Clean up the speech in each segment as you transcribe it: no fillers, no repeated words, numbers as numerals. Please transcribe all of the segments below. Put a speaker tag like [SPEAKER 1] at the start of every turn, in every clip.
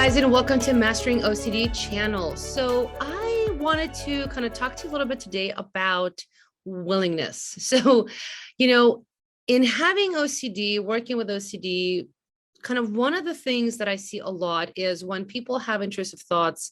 [SPEAKER 1] guys, and welcome to Mastering OCD Channel. So I wanted to kind of talk to you a little bit today about willingness. So, in having OCD, working with OCD, kind of one of the things that I see a lot is when people have intrusive thoughts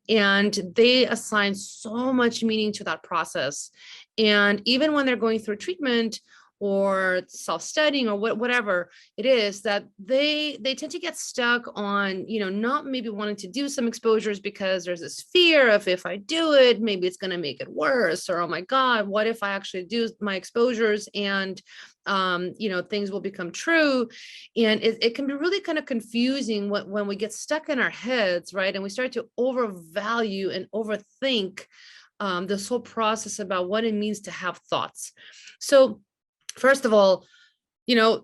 [SPEAKER 1] and they assign so much meaning to that process. And even when they're going through treatment or self-studying or whatever it is, that they tend to get stuck on, not maybe wanting to do some exposures because there's this fear of, if I do it, maybe it's going to make it worse, or oh my God, what if I actually do my exposures and things will become true. And it can be really kind of confusing when we get stuck in our heads, right? And we start to overvalue and overthink this whole process about what it means to have thoughts. So first of all,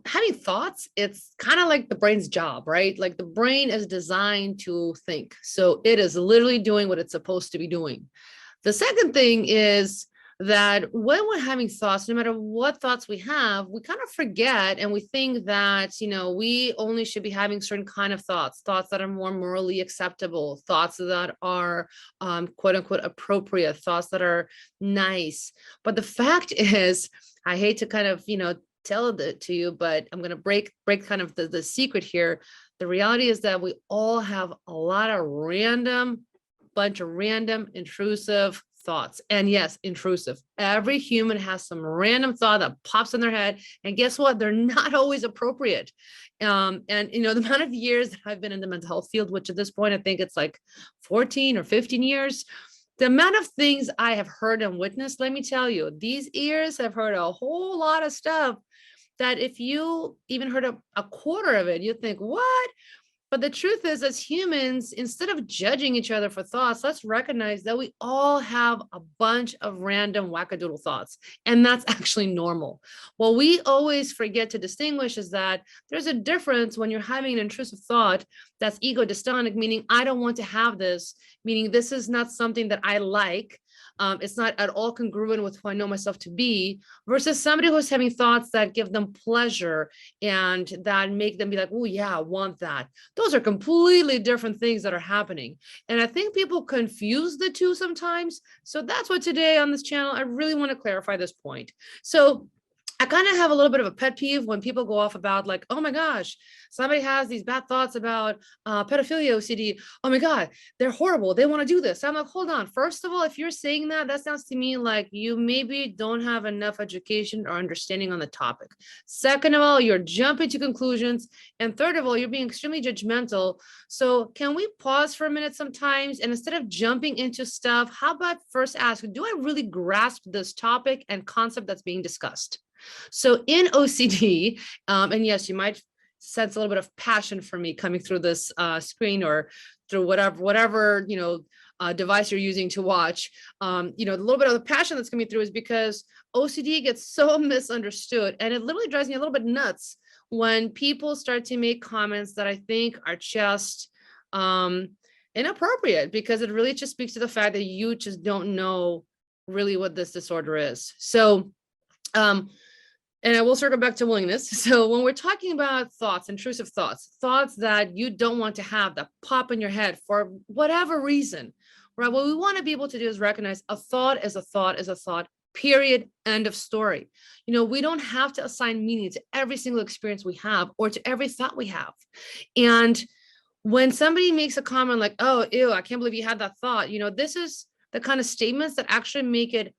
[SPEAKER 1] having thoughts, it's kind of like the brain's job, right? Like the brain is designed to think. So it is literally doing what it's supposed to be doing. The second thing is that when we're having thoughts, no matter what thoughts we have, we kind of forget and we think that, we only should be having certain kind of thoughts that are more morally acceptable, thoughts that are quote unquote appropriate, thoughts that are nice. But the fact is, I hate to kind of, tell it to you, but I'm going to break kind of the secret here. The reality is that we all have a lot of bunch of random intrusive thoughts. And yes, intrusive. Every human has some random thought that pops in their head. And guess what? They're not always appropriate. The amount of years that I've been in the mental health field, which at this point, I think it's like 14 or 15 years, the amount of things I have heard and witnessed, let me tell you, these ears have heard a whole lot of stuff that if you even heard a quarter of it, you'd think, what? But the truth is, as humans, instead of judging each other for thoughts, let's recognize that we all have a bunch of random wackadoodle thoughts, and that's actually normal. What we always forget to distinguish is that there's a difference when you're having an intrusive thought that's ego dystonic, meaning I don't want to have this, meaning this is not something that I like. It's not at all congruent with who I know myself to be, versus somebody who's having thoughts that give them pleasure and that make them be like, oh yeah, I want that. Those are completely different things that are happening. And I think people confuse the two sometimes. So that's what today on this channel, I really want to clarify this point. So I kind of have a little bit of a pet peeve when people go off about like, oh my gosh, somebody has these bad thoughts about pedophilia OCD. Oh my God, they're horrible. They want to do this. I'm like, hold on. First of all, if you're saying that, that sounds to me like you maybe don't have enough education or understanding on the topic. Second of all, you're jumping to conclusions. And third of all, you're being extremely judgmental. So can we pause for a minute sometimes? And instead of jumping into stuff, how about first ask, do I really grasp this topic and concept that's being discussed? So in OCD, and yes, you might sense a little bit of passion for me coming through this screen or through whatever device you're using to watch. The little bit of the passion that's coming through is because OCD gets so misunderstood, and it literally drives me a little bit nuts when people start to make comments that I think are just inappropriate, because it really just speaks to the fact that you just don't know really what this disorder is. So and I will circle back to willingness. So when we're talking about thoughts, intrusive thoughts that you don't want to have, that pop in your head for whatever reason, right? What we want to be able to do is recognize a thought is a thought, period, end of story. We don't have to assign meaning to every single experience we have or to every thought we have. And when somebody makes a comment like, oh, ew, I can't believe you had that thought, this is the kind of statements that actually make it,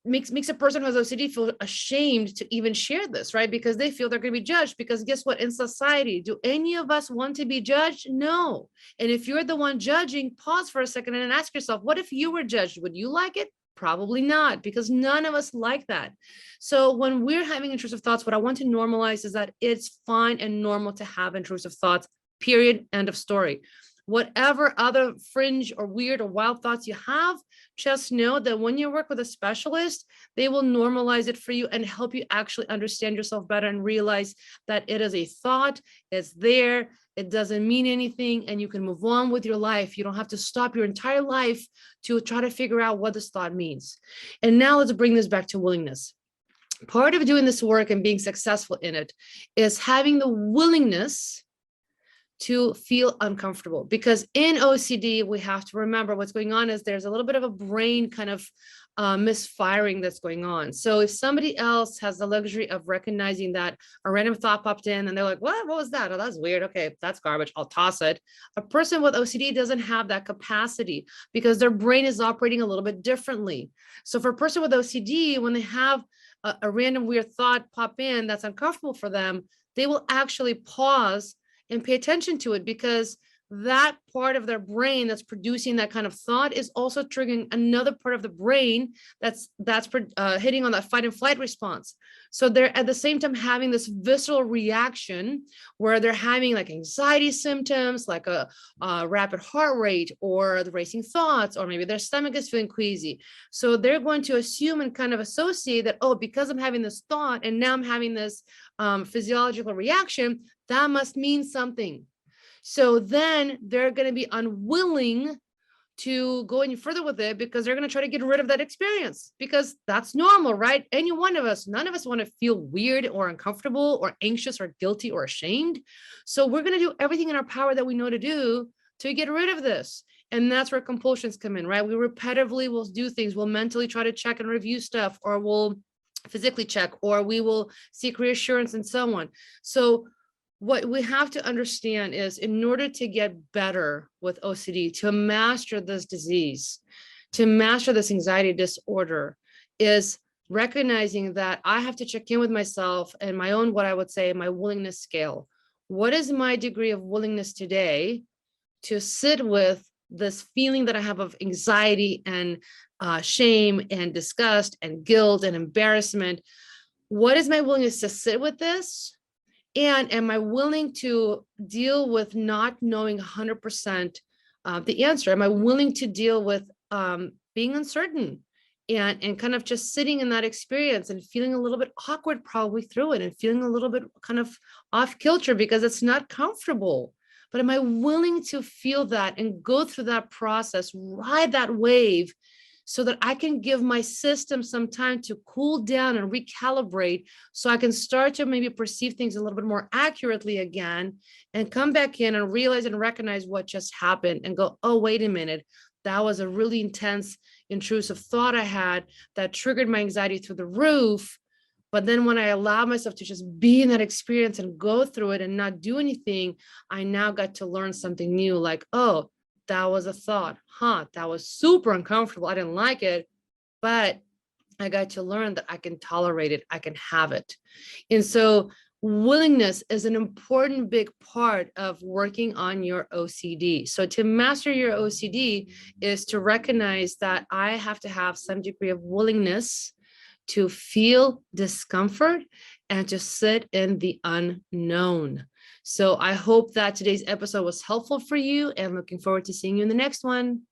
[SPEAKER 1] makes a person who has OCD feel ashamed to even share this, right? Because they feel they're going to be judged. Because guess what? In society, do any of us want to be judged? No. And if you're the one judging, pause for a second and ask yourself, what if you were judged? Would you like it? Probably not, because none of us like that. So when we're having intrusive thoughts, what I want to normalize is that it's fine and normal to have intrusive thoughts, period, end of story. Whatever other fringe or weird or wild thoughts you have, just know that when you work with a specialist, they will normalize it for you and help you actually understand yourself better and realize that it is a thought, it's there, it doesn't mean anything, and you can move on with your life. You don't have to stop your entire life to try to figure out what this thought means. And now let's bring this back to willingness. Part of doing this work and being successful in it is having the willingness to feel uncomfortable, because in OCD, we have to remember what's going on is there's a little bit of a brain kind of misfiring that's going on. So if somebody else has the luxury of recognizing that a random thought popped in and they're like, what was that? Oh, that's weird. Okay, that's garbage. I'll toss it. A person with OCD doesn't have that capacity because their brain is operating a little bit differently. So for a person with OCD, when they have a random weird thought pop in that's uncomfortable for them, they will actually pause and pay attention to it, because that part of their brain that's producing that kind of thought is also triggering another part of the brain that's hitting on that fight and flight response. So they're at the same time having this visceral reaction where they're having like anxiety symptoms, like a rapid heart rate or the racing thoughts, or maybe their stomach is feeling queasy. So they're going to assume and kind of associate that, oh, because I'm having this thought and now I'm having this physiological reaction, that must mean something. So then they're going to be unwilling to go any further with it, because they're going to try to get rid of that experience, because that's normal, right? Any one of us, none of us want to feel weird or uncomfortable or anxious or guilty or ashamed. So we're going to do everything in our power that we know to do to get rid of this. And that's where compulsions come in, right? We repetitively will do things. We'll mentally try to check and review stuff, or we'll physically check, or we will seek reassurance and so on. So what we have to understand is, in order to get better with OCD, to master this disease, to master this anxiety disorder, is recognizing that I have to check in with myself and my own, what I would say, my willingness scale. What is my degree of willingness today to sit with this feeling that I have of anxiety and shame and disgust and guilt and embarrassment? What is my willingness to sit with this? And am I willing to deal with not knowing 100% the answer? Am I willing to deal with being uncertain and kind of just sitting in that experience and feeling a little bit awkward probably through it, and feeling a little bit kind of off kilter because it's not comfortable? But am I willing to feel that and go through that process, ride that wave, so that I can give my system some time to cool down and recalibrate, so I can start to maybe perceive things a little bit more accurately again, and come back in and realize and recognize what just happened and go, oh, wait a minute, that was a really intense, intrusive thought I had that triggered my anxiety through the roof. But then when I allow myself to just be in that experience and go through it and not do anything, I now got to learn something new, like, oh, that was a thought, that was super uncomfortable. I didn't like it, but I got to learn that I can tolerate it. I can have it. And so willingness is an important big part of working on your OCD. So to master your OCD is to recognize that I have to have some degree of willingness to feel discomfort and to sit in the unknown. So I hope that today's episode was helpful for you, and looking forward to seeing you in the next one.